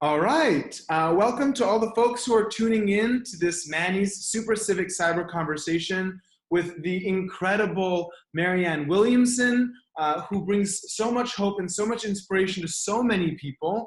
All right. Welcome to all the folks who are tuning in to this Manny's Super Civic Cyber Conversation with the incredible Marianne Williamson, who brings so much hope and so much inspiration to so many people.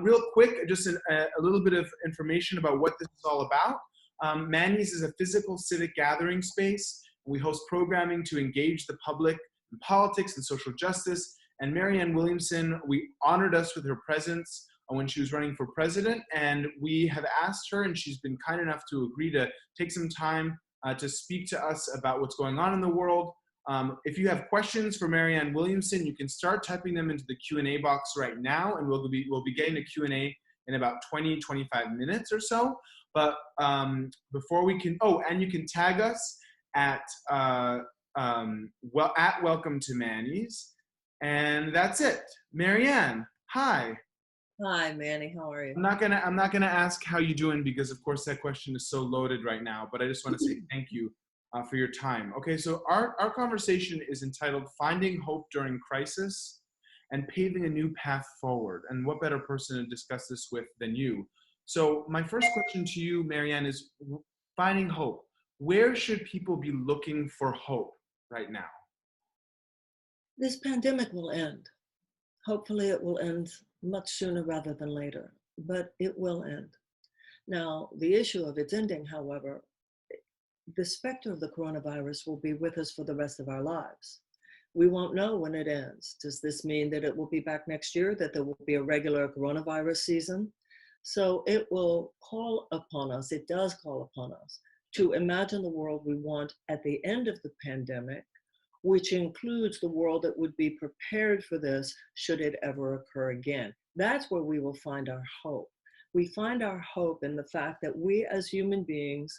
Real quick, just a little bit of information about what this is all about. Manny's is a physical civic gathering space. We host programming to engage the public in politics and social justice. And Marianne Williamson, we honored us with her presence when she was running for president, and we have asked her, and she's been kind enough to agree to take some time to speak to us about what's going on in the world. If you have questions for Marianne Williamson, you can start typing them into the Q&A box right now, and we'll be getting to Q&A in about 20-25 minutes or so. But before we can, and you can tag us at Welcome to Manny's, and that's it. Marianne, hi. Hi, Manny. How are you? I'm not gonna ask how you doing because, of course, that question is so loaded right now. But I just want to say thank you for your time. Okay, so our conversation is entitled "Finding Hope During Crisis and Paving a New Path Forward." And what better person to discuss this with than you? So my first question to you, Marianne, is finding hope. Where should people be looking for hope right now? This pandemic will end. Hopefully, it will end much sooner rather than later, but it will end. Now, the issue of its ending, however, the specter of the coronavirus will be with us for the rest of our lives. We won't know when it ends. Does this mean that it will be back next year, that there will be a regular coronavirus season? So it will call upon us, it does call upon us, to imagine the world we want at the end of the pandemic, which includes the world that would be prepared for this should it ever occur again. That's where we will find our hope. We find our hope in the fact that we as human beings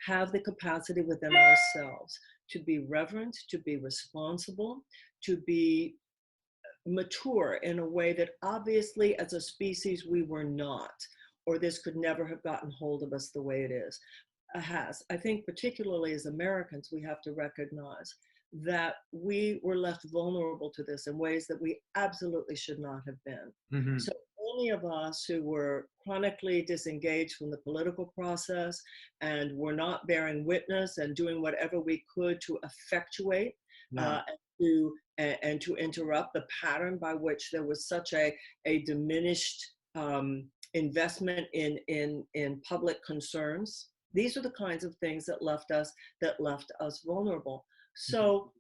have the capacity within ourselves to be reverent, to be responsible, to be mature in a way that obviously as a species we were not, or this could never have gotten hold of us the way it has. I think particularly as Americans, we have to recognize that we were left vulnerable to this in ways that we absolutely should not have been. Mm-hmm. So many of us who were chronically disengaged from the political process and were not bearing witness and doing whatever we could to effectuate and to interrupt the pattern by which there was such a diminished investment in public concerns. These are the kinds of things that left us vulnerable. So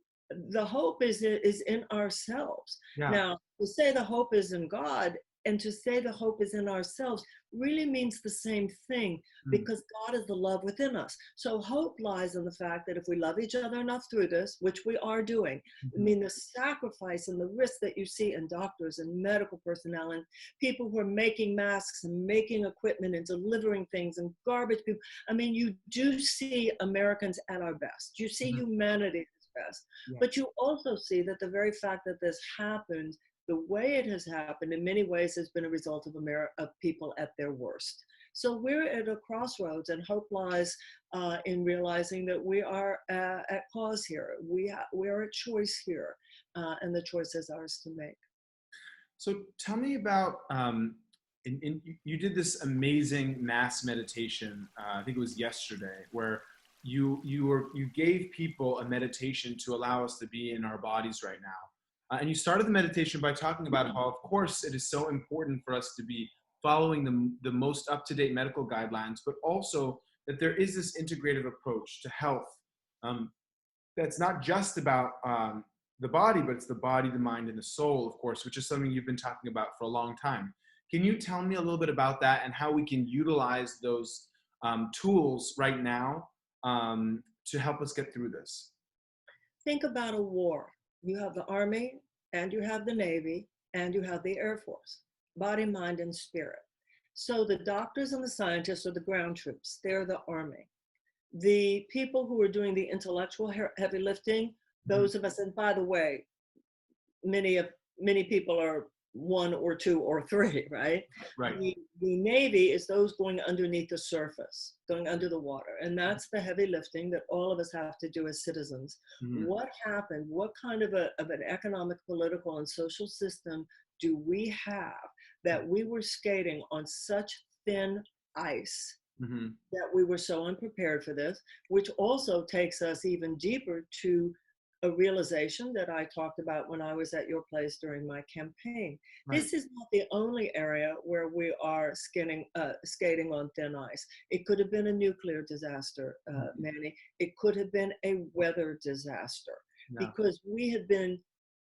the hope is in ourselves. Yeah. Now, to say the hope is in God and to say the hope is in ourselves really means the same thing because God is the love within us. So hope lies in the fact that if we love each other enough through this, which we are doing, I mean, the sacrifice and the risk that you see in doctors and medical personnel and people who are making masks and making equipment and delivering things and garbage people. I mean, you do see Americans at our best. You see humanity at its best. Yeah. But you also see that the very fact that this happened the way it has happened in many ways has been a result of people at their worst. So we're at a crossroads, and hope lies in realizing that we are at cause here. We are at choice here, and the choice is ours to make. So tell me about, you did this amazing mass meditation, I think it was yesterday, where you gave people a meditation to allow us to be in our bodies right now. And you started the meditation by talking about how, of course, it is so important for us to be following the most up-to-date medical guidelines, but also that there is this integrative approach to health that's not just about the body, but it's the body, the mind, and the soul, of course, which is something you've been talking about for a long time. Can you tell me a little bit about that and how we can utilize those tools right now to help us get through this? Think about a war. You have the Army, and you have the Navy, and you have the Air Force, body, mind, and spirit. So the doctors and the scientists are the ground troops. They're the Army. The people who are doing the intellectual heavy lifting, those of us, and by the way, many people are 1 or 2 or 3, right? Right. The Navy is those going underneath the surface, going under the water. And that's the heavy lifting that all of us have to do as citizens. What happened? What kind of an economic, political, and social system do we have that we were skating on such thin ice Mm-hmm. that we were so unprepared for this, which also takes us even deeper to a realization that I talked about when I was at your place during my campaign. Right. This is not the only area where we are skating on thin ice. It could have been a nuclear disaster, Manny. It could have been a weather disaster, Yeah. because we have been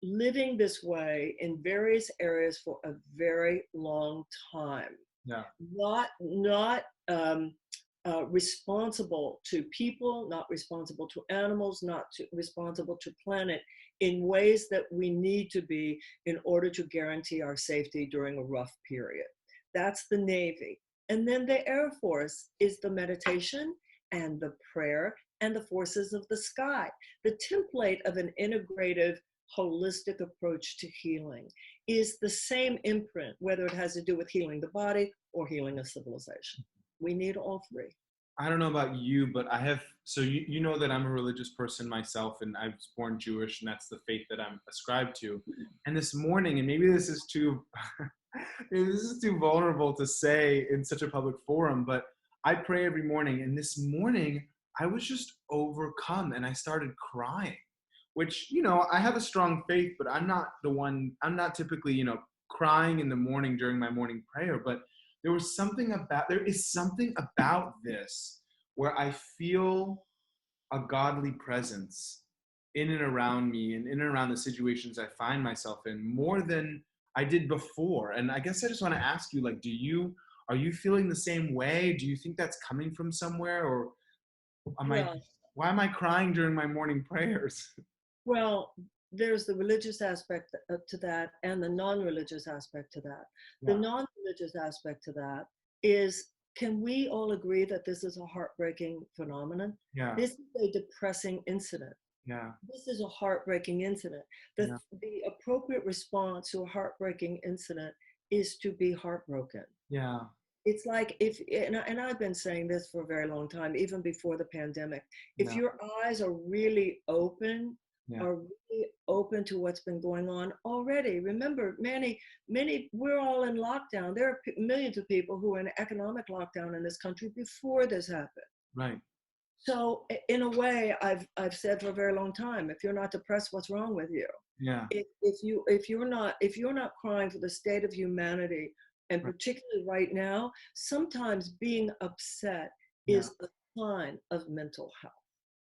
living this way in various areas for a very long time. Yeah. Not responsible to people, not responsible to animals, responsible to planet in ways that we need to be in order to guarantee our safety during a rough period. That's the Navy. And then the Air Force is the meditation and the prayer and the forces of the sky, the template of an integrative, holistic approach to healing is the same imprint, whether it has to do with healing the body or healing a civilization. We need all three. I don't know about you, but so you know that I'm a religious person myself, and I was born Jewish, and that's the faith that I'm ascribed to. And this morning, and maybe this is too, maybe this is too vulnerable to say in such a public forum, but I pray every morning, and this morning I was just overcome, and I started crying, which, I have a strong faith, but I'm not typically, crying in the morning during my morning prayer, but there is something about this where I feel a godly presence in and around me and in and around the situations I find myself in more than I did before. And I guess I just want to ask you, like, are you feeling the same way? Do you think that's coming from somewhere, or why am I crying during my morning prayers? Well, there's the religious aspect to that and the non-religious aspect to that. Yeah. The non-religious aspect to that is, can we all agree that this is a heartbreaking phenomenon? Yeah. This is a depressing incident. Yeah. This is a heartbreaking incident. The appropriate response to a heartbreaking incident is to be heartbroken. Yeah. It's like and I've been saying this for a very long time, even before the pandemic. If your eyes are really open, are really open to what's been going on already. Remember, we're all in lockdown. There are millions of people who are in economic lockdown in this country before this happened. Right. So in a way, I've said for a very long time, if you're not depressed, what's wrong with you? Yeah. If you're not crying for the state of humanity, and particularly right now, sometimes being upset is a sign of mental health.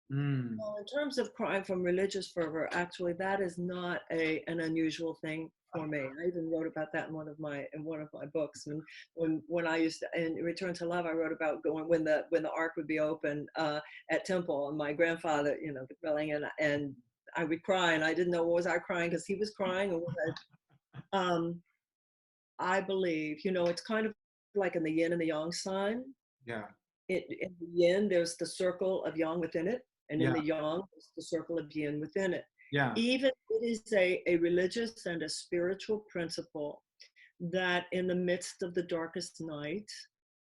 Well, in terms of crying from religious fervor, actually, that is not an unusual thing for me. I even wrote about that in one of my books. When I used to, in Return to Love, I wrote about going when the Ark would be open at Temple, and my grandfather, the grilling, and I would cry, and I didn't know, was I crying because he was crying, or was I believe, it's kind of like in the yin and the yang sign. Yeah. In the yin, there's the circle of yang within it. And in the yang, there's the circle of yin within it. Yeah. Even it is a religious and a spiritual principle that in the midst of the darkest night,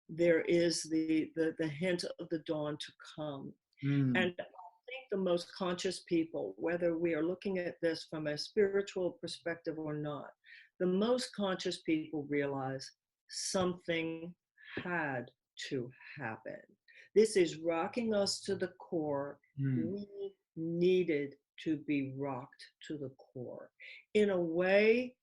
there is the hint of the dawn to come. And I think the most conscious people, whether we are looking at this from a spiritual perspective or not, the most conscious people realize something had to happen. This is rocking us to the core. We needed to be rocked to the core. In a way,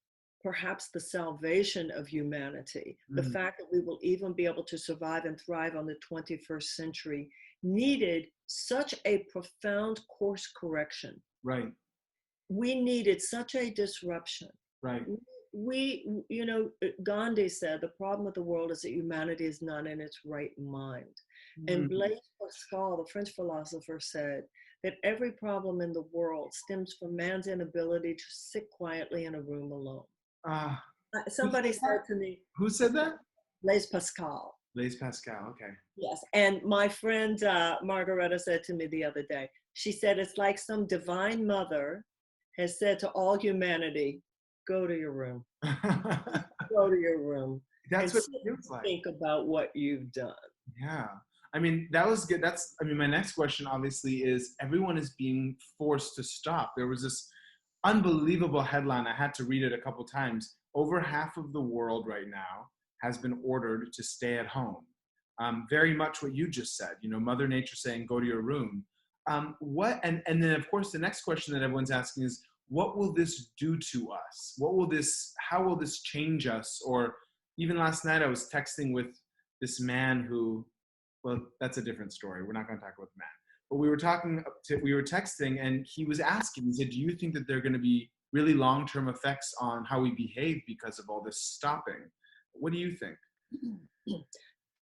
perhaps the salvation of humanity, the fact that we will even be able to survive and thrive on the 21st century, needed such a profound course correction. Right. We needed such a disruption. Right. Gandhi said, the problem with the world is that humanity is not in its right mind. And Blaise Pascal, the French philosopher, said that every problem in the world stems from man's inability to sit quietly in a room alone. Somebody said to me. Who said that? Blaise Pascal. Blaise Pascal, okay. Yes, and my friend Margareta said to me the other day, she said, it's like some divine mother has said to all humanity, go to your room. Go to your room. That's what it feels like. Think about what you've done. Yeah. I mean, that was good. My next question obviously is, everyone is being forced to stop. There was this unbelievable headline. I had to read it a couple times. Over half of the world right now has been ordered to stay at home. Very much what you just said, Mother Nature saying, go to your room. And then of course, the next question that everyone's asking is, what will this do to us? How will this change us? Or even last night I was texting with this man who, well, that's a different story. We're not going to talk about the man. But we were texting, and he was asking, he said, do you think that there are going to be really long-term effects on how we behave because of all this stopping? What do you think?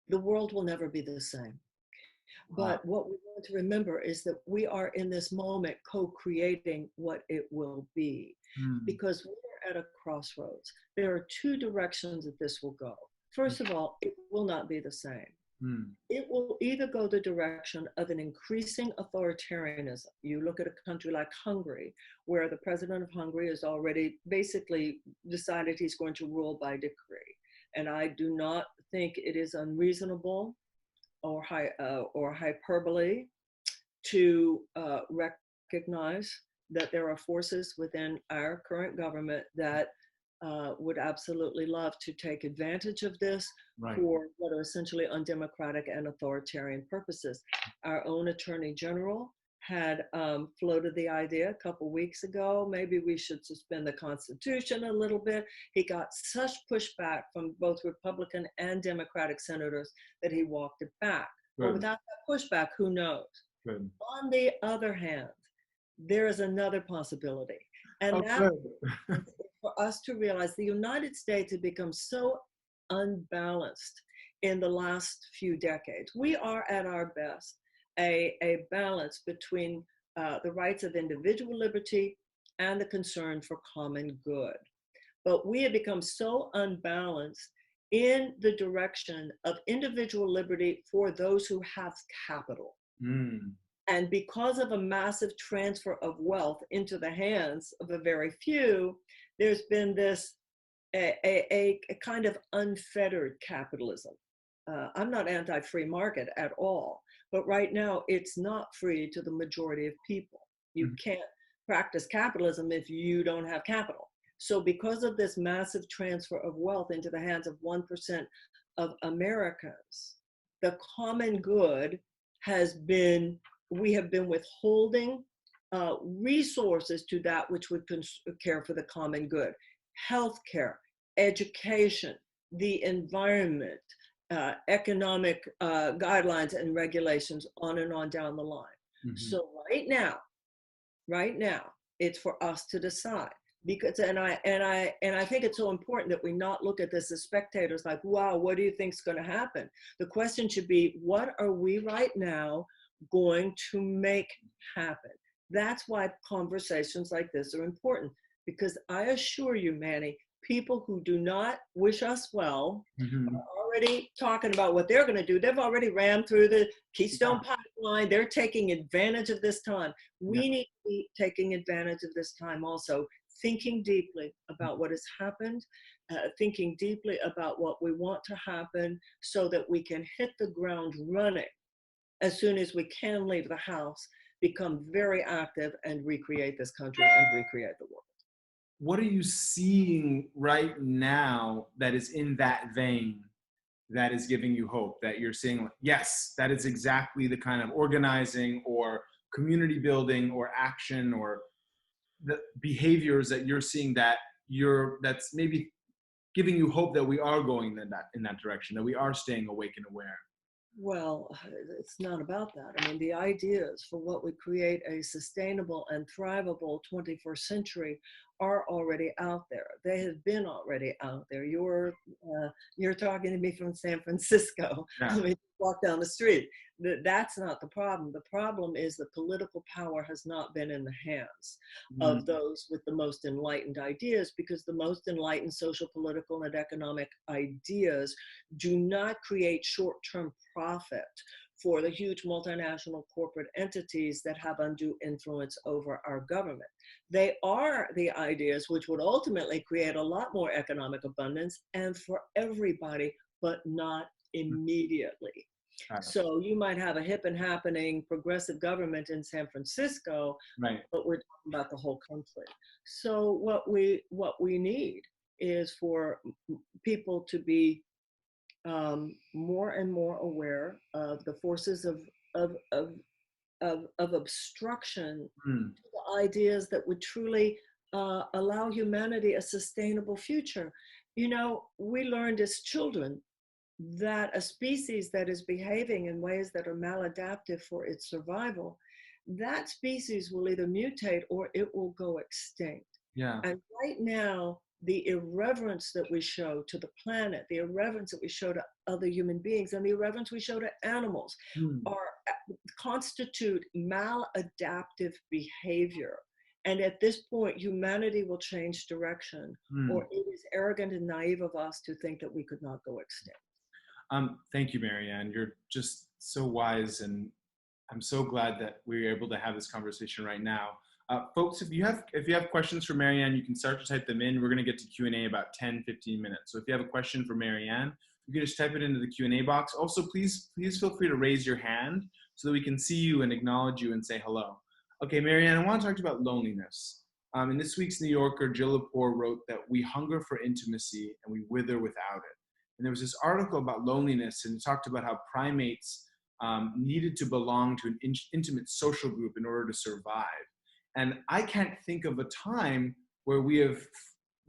The world will never be the same. But what we want to remember is that we are in this moment co-creating what it will be, because we're at a crossroads. There are two directions that this will go. First of all, it will not be the same. It will either go the direction of an increasing authoritarianism. You look at a country like Hungary, where the president of Hungary has already basically decided he's going to rule by decree. And I do not think it is unreasonable or hyperbole to recognize that there are forces within our current government that would absolutely love to take advantage of this for what are essentially undemocratic and authoritarian purposes. Our own Attorney General had floated the idea a couple weeks ago, maybe we should suspend the Constitution a little bit. He got such pushback from both Republican and Democratic senators that he walked it back. But without that pushback, who knows? On the other hand, there is another possibility. And that is for us to realize the United States has become so unbalanced in the last few decades. We are at our best a balance between the rights of individual liberty and the concern for common good. But we have become so unbalanced in the direction of individual liberty for those who have capital. And because of a massive transfer of wealth into the hands of a very few, there's been this a kind of unfettered capitalism. I'm not anti-free market at all, but right now it's not free to the majority of people. You can't practice capitalism if you don't have capital. So because of this massive transfer of wealth into the hands of 1% of Americans, the common good has been, we have been withholding resources to that which would care for the common good. Healthcare, education, the environment, economic guidelines and regulations, on and on down the line. So right now, it's for us to decide. Because and I think it's so important that we not look at this as spectators, like, wow, what do you think is going to happen? The question should be, what are we right now going to make happen? That's why conversations like this are important, because I assure you, Manny, people who do not wish us well are already talking about what they're going to do. They've already rammed through the Keystone Pipeline. They're taking advantage of this time. We need to be taking advantage of this time also, thinking deeply about what has happened, thinking deeply about what we want to happen so that we can hit the ground running as soon as we can leave the house, become very active and recreate this country and recreate the world. What are you seeing right now that is in that vein that is giving you hope, that you're seeing, yes, that is exactly the kind of organizing or community building or action or the behaviors that you're seeing that's maybe giving you hope that we are going in that direction, that we are staying awake and aware? Well, it's not about that. I mean, the ideas for what would create a sustainable and thrivable 21st century are already out there. They have been already out there. You're talking to me from San Francisco. I mean, walk down the street. That's not the problem. The problem is that political power has not been in the hands of those with the most enlightened ideas, because the most enlightened social, political, and economic ideas do not create short-term profit for the huge multinational corporate entities that have undue influence over our government. They are the ideas which would ultimately create a lot more economic abundance and for everybody, but not immediately. Got it. So you might have a hip and happening progressive government in San Francisco, Right. but we're talking about the whole country. So what we need is for people to be more and more aware of the forces of of of obstruction Mm. to the ideas that would truly allow humanity a sustainable future. You know, we learned as children that a species that is behaving in ways that are maladaptive for its survival, that species will either mutate or it will go extinct. Yeah. And right now, the irreverence that we show to the planet, the irreverence that we show to other human beings, and the irreverence we show to animals Mm. are constitute maladaptive behavior. And at this point, humanity will change direction, Mm. or it is arrogant and naive of us to think that we could not go extinct. Thank you, Marianne. You're just so wise, and I'm so glad that we were able to have this conversation right now. Folks, if you have questions for Marianne, you can start to type them in. We're going to get to Q&A about 10, 15 minutes. So if you have a question for Marianne, you can just type it into the Q&A box. Also, please feel free to raise your hand so that we can see you and acknowledge you and say hello. Okay, Marianne, I want to talk to you about loneliness. In this week's New Yorker, Jill Lepore wrote that we hunger for intimacy and we wither without it. And there was this article about loneliness, and it talked about how primates needed to belong to an intimate social group in order to survive. And I can't think of a time where we have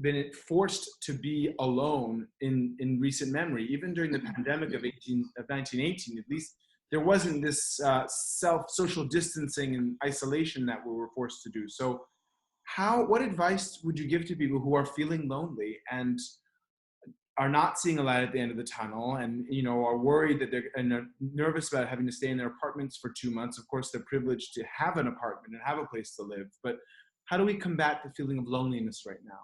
been forced to be alone in recent memory. Even during the pandemic of 1918, at least there wasn't this social distancing and isolation that we were forced to do. So what advice would you give to people who are feeling lonely and are not seeing a light at the end of the tunnel, and are worried that they're nervous about having to stay in their apartments for 2 months? Of course, they're privileged to have an apartment and have a place to live, but how do we combat the feeling of loneliness right now?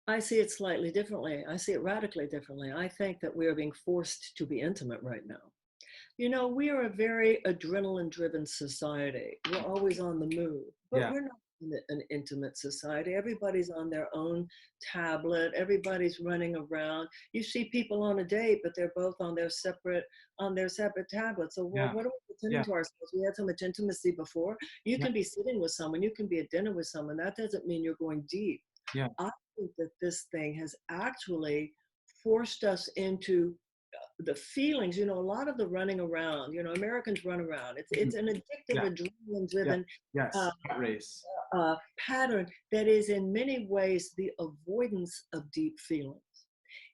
I see it slightly differently. I see it radically differently. I think that we are being forced to be intimate right now. You know, we are a very adrenaline-driven society. We're always on the move, but Yeah. we're not an intimate society. Everybody's on their own tablet. Everybody's running around. You see people on a date, but they're both on their separate tablets. So, well, Yeah. what are we pretending Yeah. to ourselves? We had so much intimacy before. You Yeah. can be sitting with someone. You can be at dinner with someone. That doesn't mean you're going deep. Yeah. I think that this thing has actually forced us into the feelings. A lot of the running around, Americans run around. It's an addictive, Yeah. adrenaline driven Yes. uh, That race. pattern that is in many ways the avoidance of deep feelings.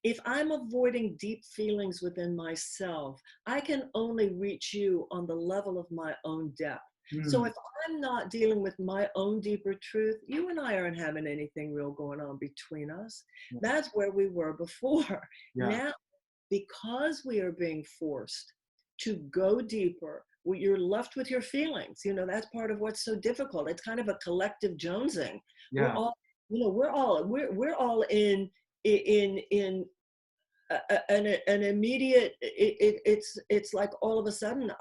If I'm avoiding deep feelings within myself, I can only reach you on the level of my own depth. So if I'm not dealing with my own deeper truth, you and I aren't having anything real going on between us. Yeah. That's where we were before. Yeah. Now, because we are being forced to go deeper, you're left with your feelings. That's part of what's so difficult. It's kind of a collective jonesing. Yeah. We're all in an immediate. It's like all of a sudden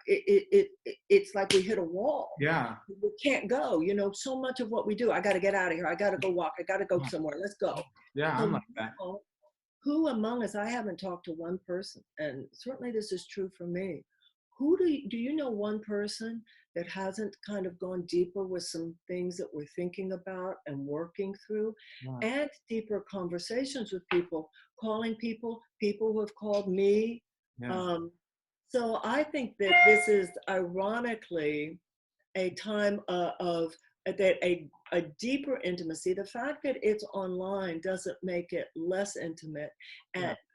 it's like we hit a wall. Yeah. We can't go. So much of what we do, I got to get out of here. I got to go walk. I got to go somewhere. Let's go. Yeah. So I'm like that. who among us, I haven't talked to one person, and certainly this is true for me. Do you know one person that hasn't kind of gone deeper with some things that we're thinking about and working through, and deeper conversations with people, calling people who have called me? Yeah. So I think that this is ironically a time of that a deeper intimacy. The fact that it's online doesn't make it less intimate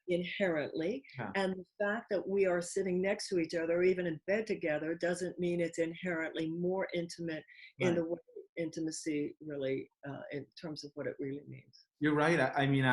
inherently. Yeah. And the fact that we are sitting next to each other, or even in bed together, doesn't mean it's inherently more intimate in the way intimacy really, in terms of what it really means. You're right. I mean,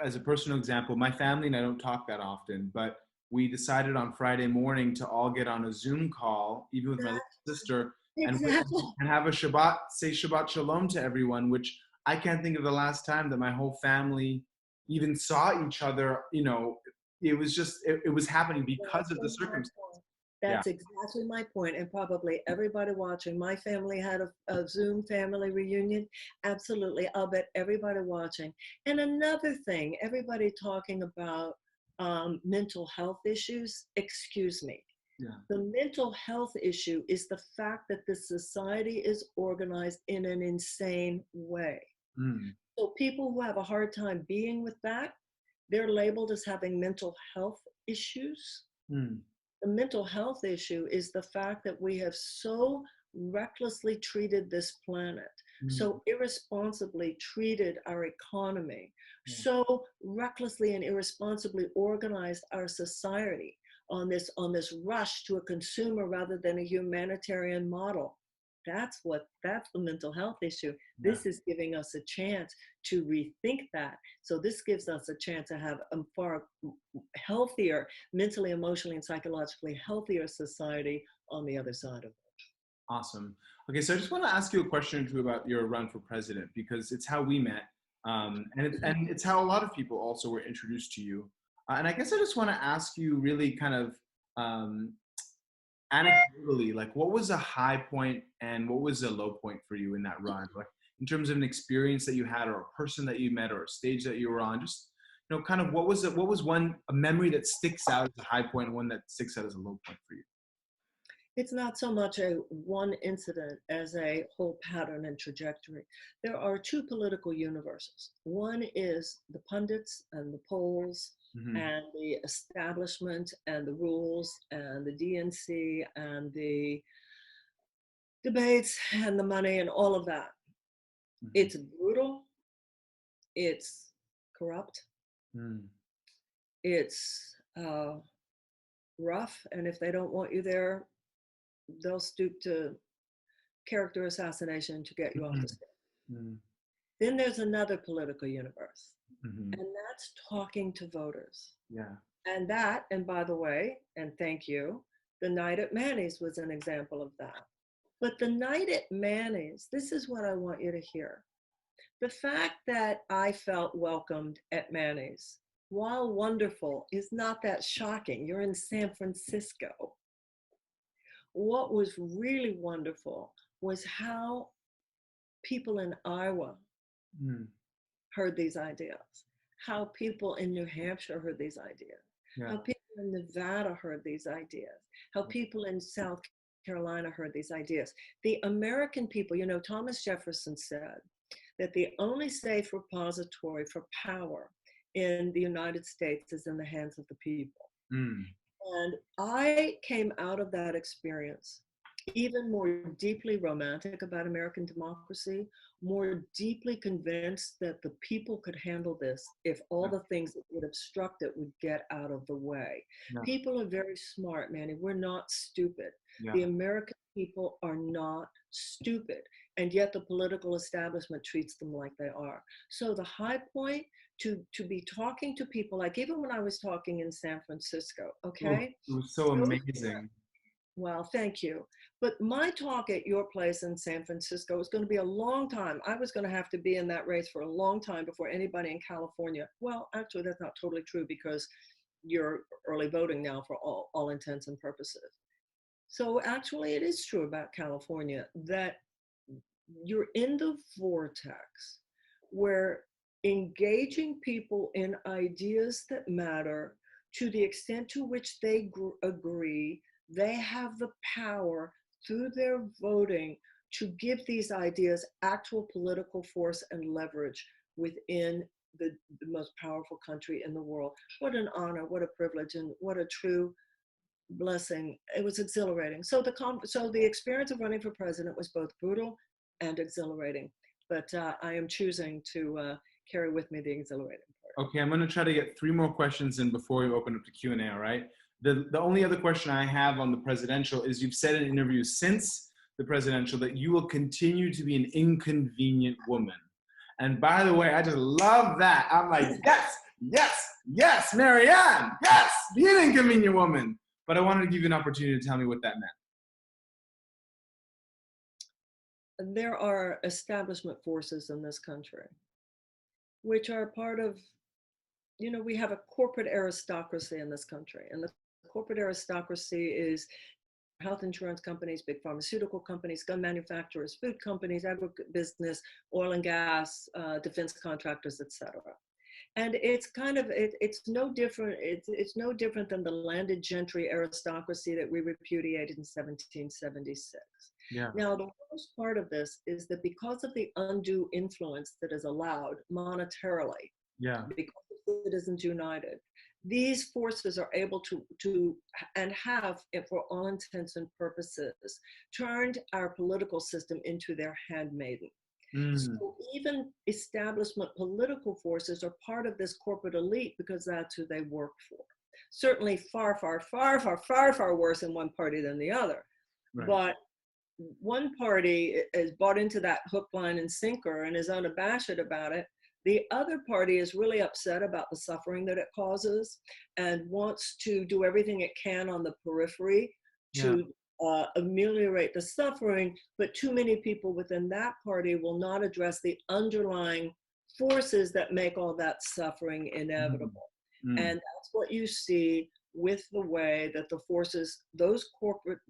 as a personal example, my family and I don't talk that often, but we decided on Friday morning to all get on a Zoom call, even with my little sister, Exactly. and have a say Shabbat Shalom to everyone, which I can't think of the last time that my whole family even saw each other. It was just, it was happening because of the circumstances. That's exactly my point. And probably everybody watching, my family had a Zoom family reunion. Absolutely. I'll bet everybody watching. And another thing, everybody talking about mental health issues, excuse me. Yeah. The mental health issue is the fact that the society is organized in an insane way. Mm. So people who have a hard time being with that, they're labeled as having mental health issues. Mm. The mental health issue is the fact that we have so recklessly treated this planet, Mm. so irresponsibly treated our economy, Yeah. so recklessly and irresponsibly organized our society on this rush to a consumer rather than a humanitarian model. That's the mental health issue. Yeah. This is giving us a chance to rethink that. So this gives us a chance to have a far healthier, mentally, emotionally, and psychologically healthier society on the other side of it. Awesome. Okay, so I just want to ask you a question or two about your run for president, because it's how we met, and it's how a lot of people also were introduced to you. And I guess I just want to ask you really kind of anecdotally, like, what was a high point and what was a low point for you in that run? Like, in terms of an experience that you had, or a person that you met, or a stage that you were on, just, you know, kind of what was a memory that sticks out as a high point and one that sticks out as a low point for you? It's not so much a one incident as a whole pattern and trajectory. There are two political universes. One is the pundits and the polls Mm-hmm. and the establishment and the rules and the DNC and the debates and the money and all of that. Mm-hmm. It's brutal. It's corrupt. Mm. It's rough. And if they don't want you there, they'll stoop to character assassination to get you off the stage. Mm. Then there's another political universe, Mm-hmm. and that's talking to voters. Yeah. And that, and by the way, and thank you, the night at Manny's was an example of that. But the night at Manny's, this is what I want you to hear. The fact that I felt welcomed at Manny's, while wonderful, is not that shocking. You're in San Francisco. What was really wonderful was how people in Iowa Mm. heard these ideas, how people in New Hampshire heard these ideas, Yeah. how people in Nevada heard these ideas, how people in South Carolina heard these ideas. The American people, you know, Thomas Jefferson said that the only safe repository for power in the United States is in the hands of the people. Mm. And I came out of that experience even more deeply romantic about American democracy, more deeply convinced that the people could handle this if all the things that would obstruct it would get out of the way. Yeah. People are very smart, Manny. We're not stupid. Yeah. The American people are not stupid, and yet the political establishment treats them like they are. So the high point, to be talking to people, like even when I was talking in San Francisco, okay? It was so amazing. Well, thank you. But my talk at your place in San Francisco was going to be a long time. I was going to have to be in that race for a long time before anybody in California. Well, actually, that's not totally true because you're early voting now for all intents and purposes. So actually, it is true about California that you're in the vortex where engaging people in ideas that matter to the extent to which they agree, they have the power through their voting to give these ideas actual political force and leverage within the most powerful country in the world. What an honor, what a privilege, and what a true blessing. It was exhilarating. So the experience of running for president was both brutal and exhilarating, but I am choosing to carry with me the exhilarating part. Okay, I'm going to try to get 3 more questions in before we open up to Q&A, all right? The only other question I have on the presidential is you've said in interviews since the presidential that you will continue to be an inconvenient woman. And by the way, I just love that. I'm like, yes, yes, yes, Marianne, yes, be an inconvenient woman. But I wanted to give you an opportunity to tell me what that meant. There are establishment forces in this country, which are part of, you know, we have a corporate aristocracy in this country. And the corporate aristocracy is health insurance companies, big pharmaceutical companies, gun manufacturers, food companies, agribusiness, oil and gas, defense contractors, etc. And it's kind of it's no different. It's no different than the landed gentry aristocracy that we repudiated in 1776. Yeah. Now, the worst part of this is that because of the undue influence that is allowed monetarily, Yeah. because of Citizens United, these forces are able to and have, for all intents and purposes, turned our political system into their handmaiden. Mm. So even establishment political forces are part of this corporate elite because that's who they work for. Certainly far, far, far, far, far, far worse in one party than the other. Right. But one party is bought into that hook, line, and sinker and is unabashed about it. The other party is really upset about the suffering that it causes and wants to do everything it can on the periphery to ameliorate the suffering, but too many people within that party will not address the underlying forces that make all that suffering inevitable. Mm. And that's what you see with the way that the forces, those corporate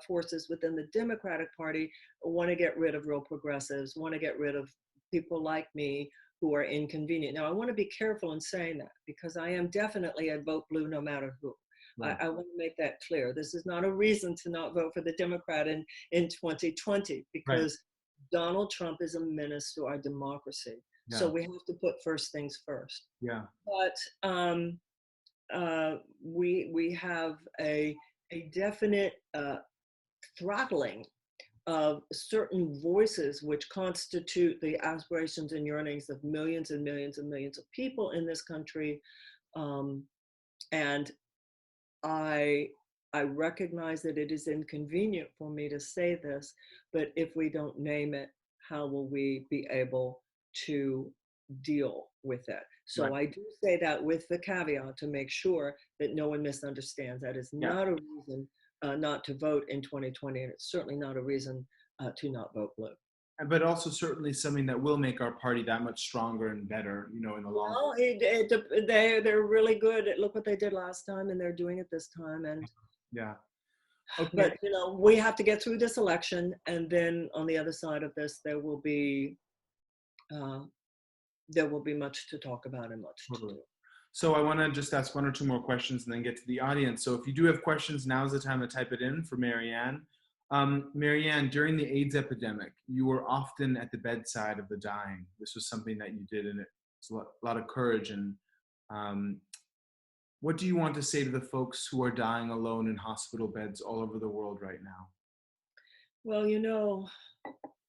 forces within the Democratic Party want to get rid of real progressives, want to get rid of people like me who are inconvenient. Now, I want to be careful in saying that because I am definitely a vote blue no matter who. Right. I want to make that clear. This is not a reason to not vote for the Democrat in 2020 because Donald Trump is a menace to our democracy. Yeah. So we have to put first things first. Yeah. But we have a definite throttling of certain voices which constitute the aspirations and yearnings of millions and millions and millions of people in this country. And I recognize that it is inconvenient for me to say this, but if we don't name it, how will we be able to deal with it? So right. I do say that with the caveat to make sure that no one misunderstands. That is not a reason not to vote in 2020, and it's certainly not a reason to not vote blue. But also certainly something that will make our party that much stronger and better, in the long run. They're really good. Look what they did last time, and they're doing it this time. And yeah. Okay. But we have to get through this election, and then on the other side of this, there will be much to talk about and much to do. So I want to just ask one or two more questions and then get to the audience. So if you do have questions, now's the time to type it in for Marianne. Marianne, during the AIDS epidemic, you were often at the bedside of the dying. This was something that you did, and it's a lot of courage. And what do you want to say to the folks who are dying alone in hospital beds all over the world right now? Well,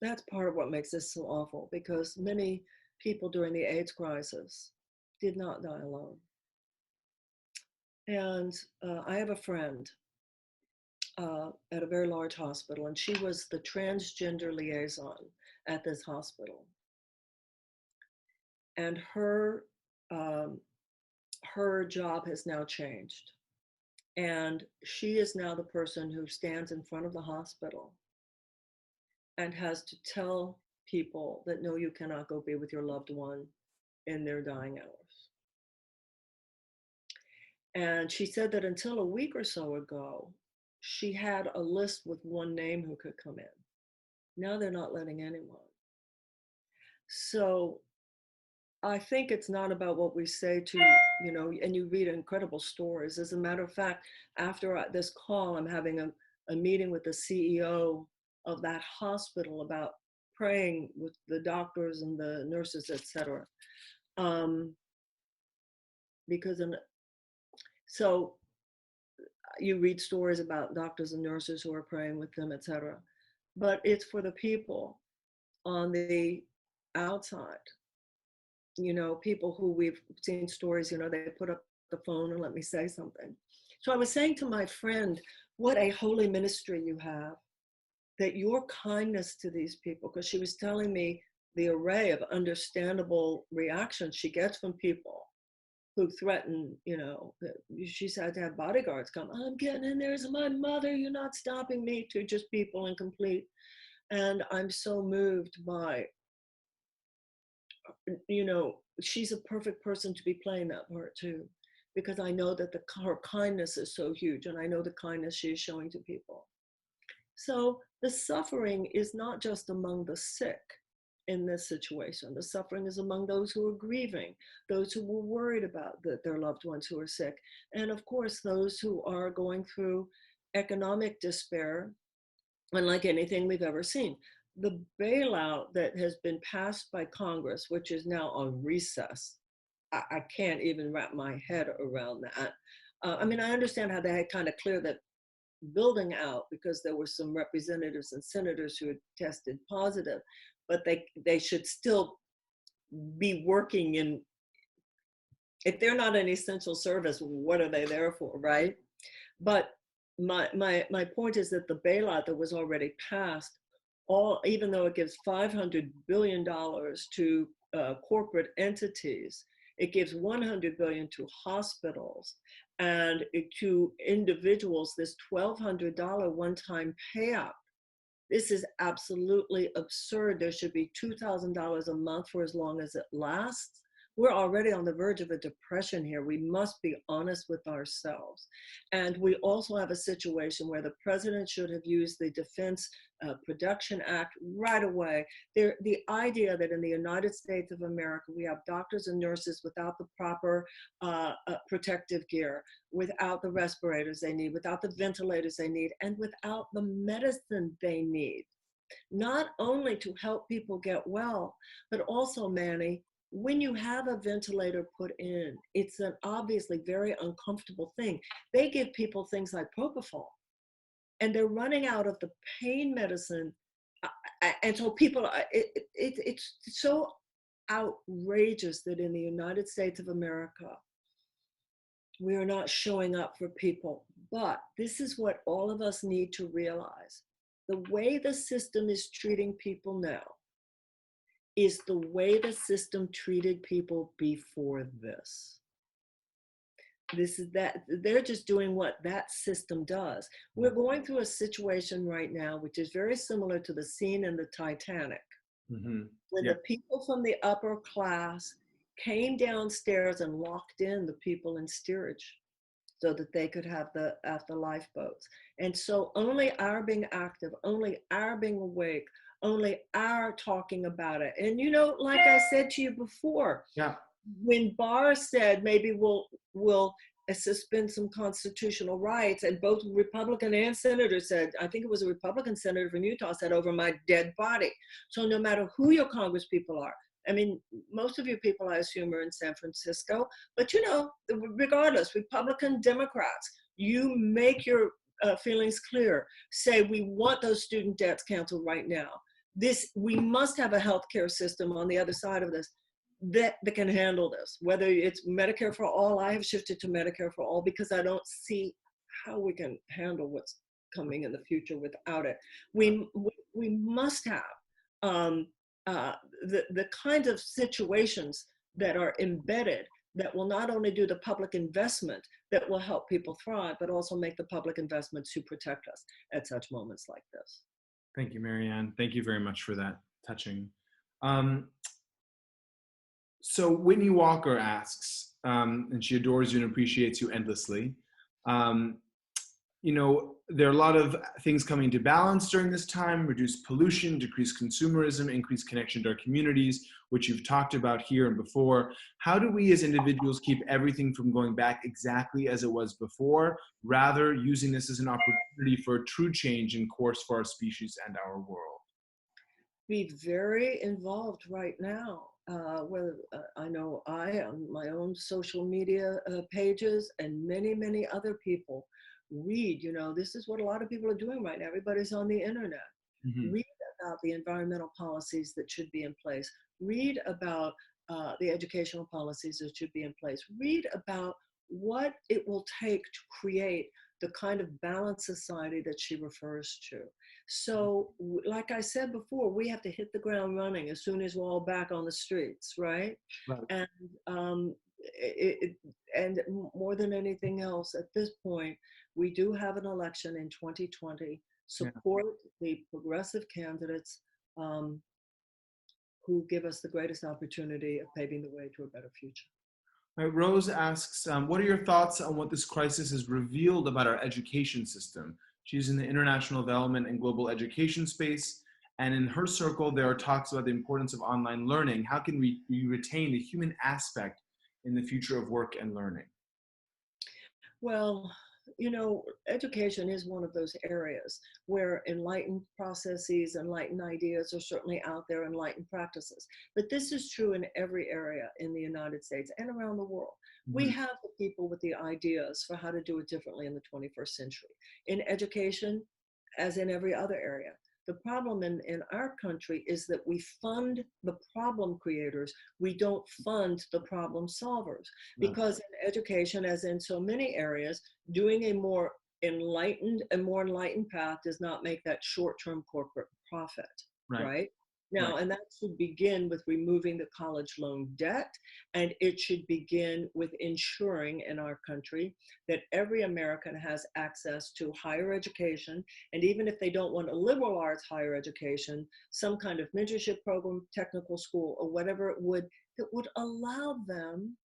that's part of what makes this so awful, because many people during the AIDS crisis did not die alone. And I have a friend at a very large hospital, and she was the transgender liaison at this hospital. And her job has now changed. And she is now the person who stands in front of the hospital and has to tell people that, no, you cannot go be with your loved one in their dying hours. And she said that until a week or so ago, she had a list with one name who could come in. Now they're not letting anyone. So I think it's not about what we say to, and you read incredible stories. As a matter of fact, after this call, I'm having a meeting with the CEO of that hospital about praying with the doctors and the nurses, et cetera. So you read stories about doctors and nurses who are praying with them, et cetera. But it's for the people on the outside, people who we've seen stories, they put up the phone and let me say something. So I was saying to my friend, what a holy ministry you have, that your kindness to these people, because she was telling me the array of understandable reactions she gets from people who threaten, she's had to have bodyguards come, I'm getting in, there's my mother, you're not stopping me, to just people in complete. And I'm so moved by, she's a perfect person to be playing that part too, because I know that her kindness is so huge, and I know the kindness she is showing to people. So the suffering is not just among the sick, in this situation. The suffering is among those who are grieving, those who were worried about their loved ones who are sick, and of course, those who are going through economic despair, unlike anything we've ever seen. The bailout that has been passed by Congress, which is now on recess, I can't even wrap my head around that. I mean, I understand how they had kind of cleared that building out because there were some representatives and senators who had tested positive, but they should still be working in, if they're not an essential service, what are they there for, right? But my point is that the bailout that was already passed, even though it gives $500 billion to corporate entities, it gives $100 billion to hospitals, and to individuals, this $1,200 one-time payout. This is absolutely absurd. There should be $2,000 a month for as long as it lasts. We're already on the verge of a depression here. We must be honest with ourselves. And we also have a situation where the president should have used the Defense Production Act right away. The idea that in the United States of America, we have doctors and nurses without the proper protective gear, without the respirators they need, without the ventilators they need, and without the medicine they need, not only to help people get well, but also, Manny, when you have a ventilator put in, it's an obviously very uncomfortable thing. They give people things like propofol, and they're running out of the pain medicine. And so people, it's so outrageous that in the United States of America, we are not showing up for people. But this is what all of us need to realize. The way the system is treating people now is the way the system treated people before this. This is that they're just doing what that system does. We're going through a situation right now, which is very similar to the scene in the Titanic, when the people from the upper class came downstairs and locked in the people in steerage so that they could have the lifeboats. And so only our being active, only our being awake, only our talking about it. And you know, like I said to you before, when Barr said maybe we'll suspend some constitutional rights, and both Republican and senators said, I think it was a Republican senator from Utah said, over my dead body. So no matter who your Congress people are, I mean, most of you people, I assume, are in San Francisco, but you know, regardless, Republican, Democrats, you make your feelings clear. Say, we want those student debts canceled right now. We must have a healthcare system on the other side of this that can handle this. Whether it's Medicare for all, I have shifted to Medicare for all because I don't see how we can handle what's coming in the future without it. We must have the kinds of situations that are embedded that will not only do the public investment that will help people thrive, but also make the public investments to protect us at such moments like this. Thank you, Marianne. Thank you very much for that touching. So Whitney Walker asks, and she adores you and appreciates you endlessly. You know, there are a lot of things coming to balance during this time: reduce pollution, decrease consumerism, increase connection to our communities, which you've talked about here and before. How do we as individuals keep everything from going back exactly as it was before, rather using this as an opportunity for a true change in course for our species and our world? Be very involved right now. I know I, on my own social media pages, and many other people read, you know, this is what a lot of people are doing right now. Everybody's on the internet. Read about the environmental policies that should be in place. Read about the educational policies that should be in place. Read about what it will take to create the kind of balanced society that she refers to. So, like I said before, we have to hit the ground running as soon as we're all back on the streets, right? And and more than anything else, at this point, we do have an election in 2020. Support the progressive candidates who give us the greatest opportunity of paving the way to a better future. Rose asks, what are your thoughts on what this crisis has revealed about our education system? She's in the international development and global education space And in her circle, there are talks about the importance of online learning. How can we retain the human aspect in the future of work and learning? Well, you know, education is one of those areas where enlightened processes, enlightened ideas are certainly out there, enlightened practices. But this is true in every area in the United States and around the world. We Mhm. have the people with the ideas for how to do it differently in the 21st century. In education, as in every other area. The problem in our country is that we fund the problem creators. We don't fund the problem solvers. Right. Because in education, as in so many areas, doing a more enlightened path does not make that short-term corporate profit, Right. right? Right. Now, and that should begin with removing the college loan debt, and it should begin with ensuring in our country that every American has access to higher education, and even if they don't want a liberal arts higher education, some kind of mentorship program, technical school, or whatever it would, that would allow them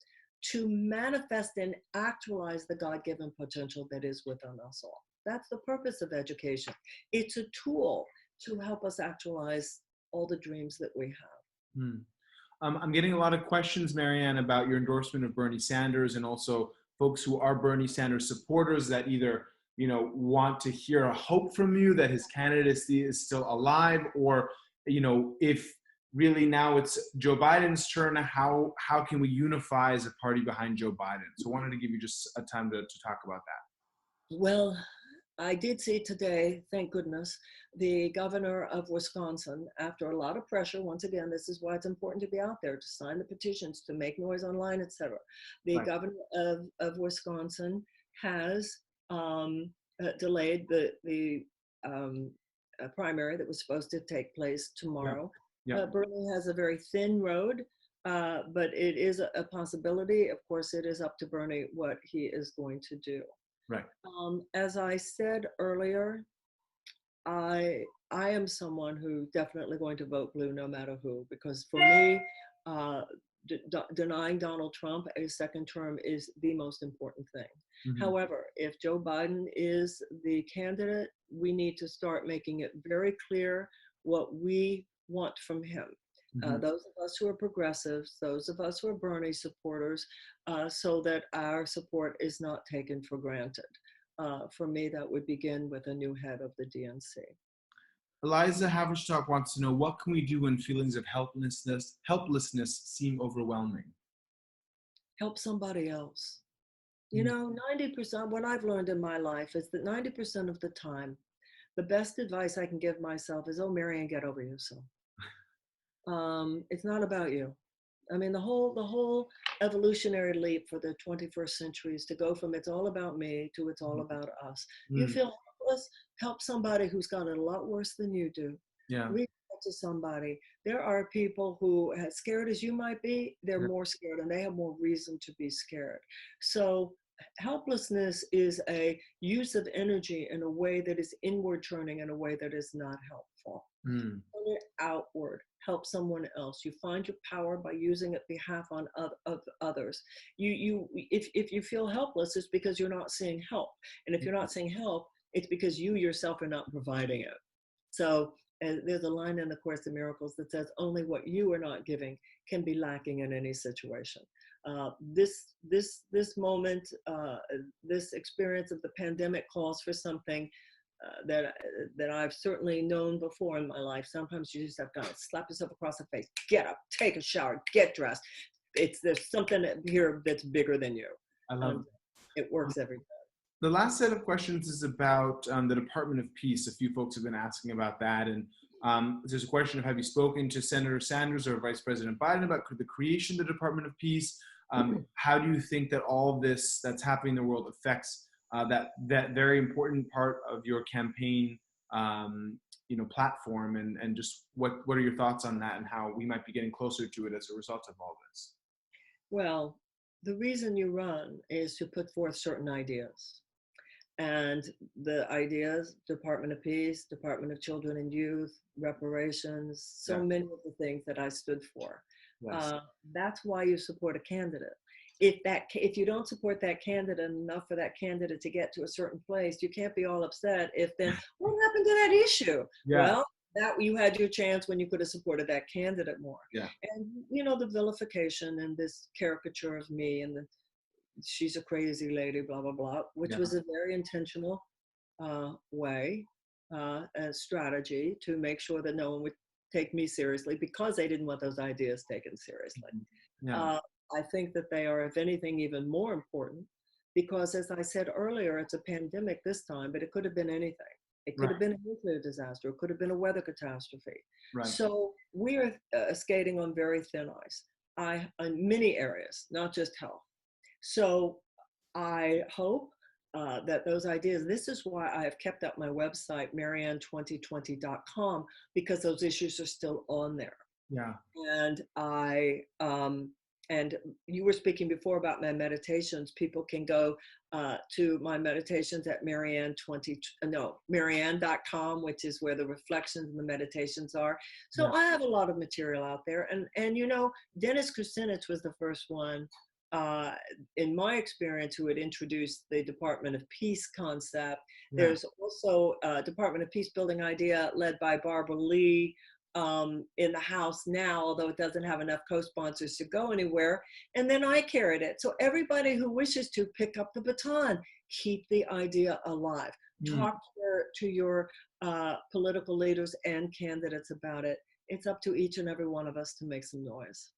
to manifest and actualize the God-given potential that is within us all. That's the purpose of education. It's a tool to help us actualize all the dreams that we have. Hmm. I'm getting a lot of questions, Marianne, about your endorsement of Bernie Sanders, and also folks who are Bernie Sanders supporters that either, want to hear a hope from you that his candidacy is still alive, or, if really now it's Joe Biden's turn, how can we unify as a party behind Joe Biden? So I wanted to give you just a time to talk about that. Well, I did see today, thank goodness, the governor of Wisconsin, after a lot of pressure, once again, this is why it's important to be out there, to sign the petitions, to make noise online, etc. The Right. governor of Wisconsin has delayed the primary that was supposed to take place Yeah. tomorrow. Yeah. Bernie has a very thin road, but it is a possibility. Of course, it is up to Bernie what he is going to do. Right. As I said earlier, I am someone who definitely going to vote blue no matter who, because for me, denying Donald Trump a second term is the most important thing. Mm-hmm. However, if Joe Biden is the candidate, we need to start making it very clear what we want from him. Mm-hmm. Those of us who are progressives, those of us who are Bernie supporters, so that our support is not taken for granted. For me, that would begin with a new head of the DNC. Eliza Haverstock wants to know, what can we do when feelings of helplessness seem overwhelming? Help somebody else. You know, 90%, what I've learned in my life is that 90% of the time, the best advice I can give myself is, oh, Marianne, get over yourself. It's not about you. I mean, the whole evolutionary leap for the 21st century is to go from it's all about me to it's all about us. You feel helpless, help somebody who's got it a lot worse than you do. Yeah. Reach out to somebody. There are people who, as scared as you might be, they're more scared and they have more reason to be scared. So helplessness is a use of energy in a way that is inward turning, in a way that is not helpful. Turn it outward, help someone else. You find your power by using it behalf of others. If you feel helpless, it's because you're not seeing help. And if you're not seeing help, it's because you yourself are not providing it. So there's a line in the Course in Miracles that says, only what you are not giving can be lacking in any situation. This moment, this experience of the pandemic calls for something that I've certainly known before in my life. Sometimes you just have to slap yourself across the face, get up, take a shower, get dressed. There's something here that's bigger than you. I love it. It works every day. The last set of questions is about the Department of Peace. A few folks have been asking about that. And there's a question of, have you spoken to Senator Sanders or Vice President Biden about the creation of the Department of Peace? How do you think that all this that's happening in the world affects that very important part of your campaign platform, and just what are your thoughts on that and how we might be getting closer to it as a result of all this? Well, the reason you run is to put forth certain ideas. And the ideas, Department of Peace, Department of Children and Youth, reparations, so many of the things that I stood for. Yes. That's why you support a candidate. If you don't support that candidate enough for that candidate to get to a certain place, you can't be all upset if then, what happened to that issue? Yeah. Well, that you had your chance when you could have supported that candidate more. Yeah. And you know, the vilification and this caricature of me and the she's a crazy lady, blah blah blah, which was a very intentional way and strategy to make sure that no one would take me seriously because they didn't want those ideas taken seriously. I think that they are, if anything, even more important because, as I said earlier, it's a pandemic this time, but it could have been anything. It could have been a nuclear disaster. It could have been a weather catastrophe. So we are skating on very thin ice. In many areas, not just health. So I hope that those ideas, this is why I have kept up my website, Marianne2020.com, because those issues are still on there. Yeah. And and you were speaking before about my meditations. People can go to my meditations at Marianne.com, which is where the reflections and the meditations are. So I have a lot of material out there. And you know, Dennis Kucinich was the first one, in my experience, who had introduced the Department of Peace concept. There's also a Department of Peace building idea led by Barbara Lee, in the House now, although it doesn't have enough co-sponsors to go anywhere. And then I carried it. So everybody who wishes to pick up the baton, keep the idea alive. Talk to your political leaders and candidates about it. It's up to each and every one of us to make some noise.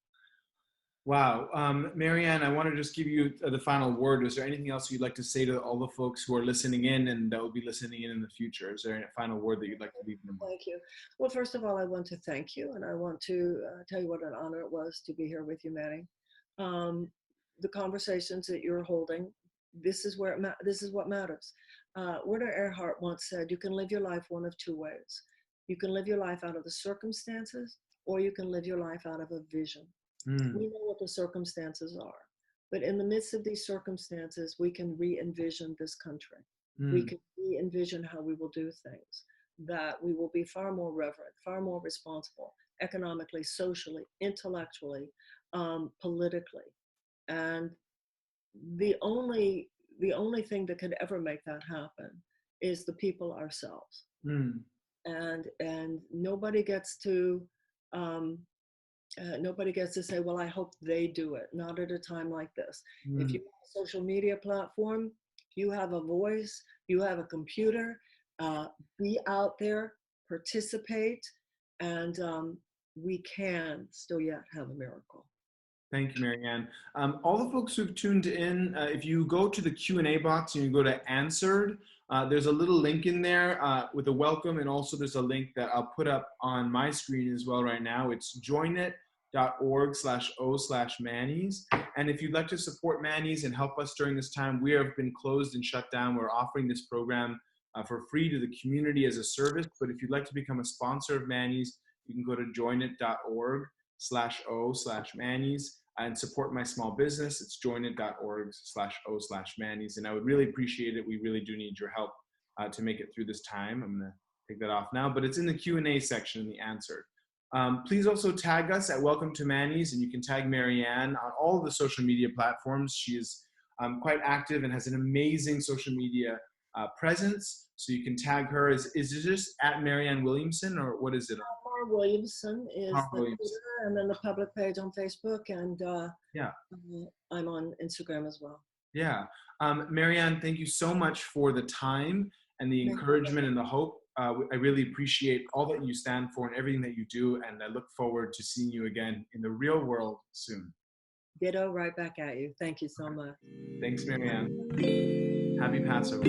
Wow. Marianne, I want to just give you the final word. Is there anything else you'd like to say to all the folks who are listening in and that will be listening in the future? Is there a final word that you'd like to leave them with? Thank you. Well, first of all, I want to thank you, and I want to tell you what an honor it was to be here with you, Maddie. The conversations that you're holding, this is where this is what matters. Werner Erhard once said, you can live your life one of two ways. You can live your life out of the circumstances, or you can live your life out of a vision. We know what the circumstances are, but in the midst of these circumstances, we can re-envision this country. We can re-envision how we will do things, that we will be far more reverent, far more responsible, economically, socially, intellectually, politically. And the only thing that could ever make that happen is the people ourselves. And nobody gets to say, well, I hope they do it. Not at a time like this. If you have a social media platform, you have a voice, you have a computer, be out there, participate, and we can still yet have a miracle. Thank you, Marianne. All the folks who've tuned in, if you go to the Q&A box and you go to Answered, there's a little link in there with a welcome, and also there's a link that I'll put up on my screen as well right now. It's joinit.org/o/Manny's. And if you'd like to support Manny's and help us during this time, we have been closed and shut down. We're offering this program for free to the community as a service. But if you'd like to become a sponsor of Manny's, you can go to joinit.org/o/Manny's and support my small business. It's joinit.org/o/Manny's. And I would really appreciate it. We really do need your help to make it through this time. I'm gonna take that off now, but it's in the Q&A section in the Answered. Please also tag us at Welcome to Manny's, and you can tag Marianne on all of the social media platforms. She is quite active and has an amazing social media presence, so you can tag her. Is it just at Marianne Williamson, or what is it? Mar Williamson is the Twitter, and then the public page on Facebook, and I'm on Instagram as well. Yeah. Marianne, thank you so much for the time and the encouragement and the hope. I really appreciate all that you stand for and everything that you do, and I look forward to seeing you again in the real world soon. Ditto, right back at you. Thank you so much. Thanks, Marianne. Happy Passover.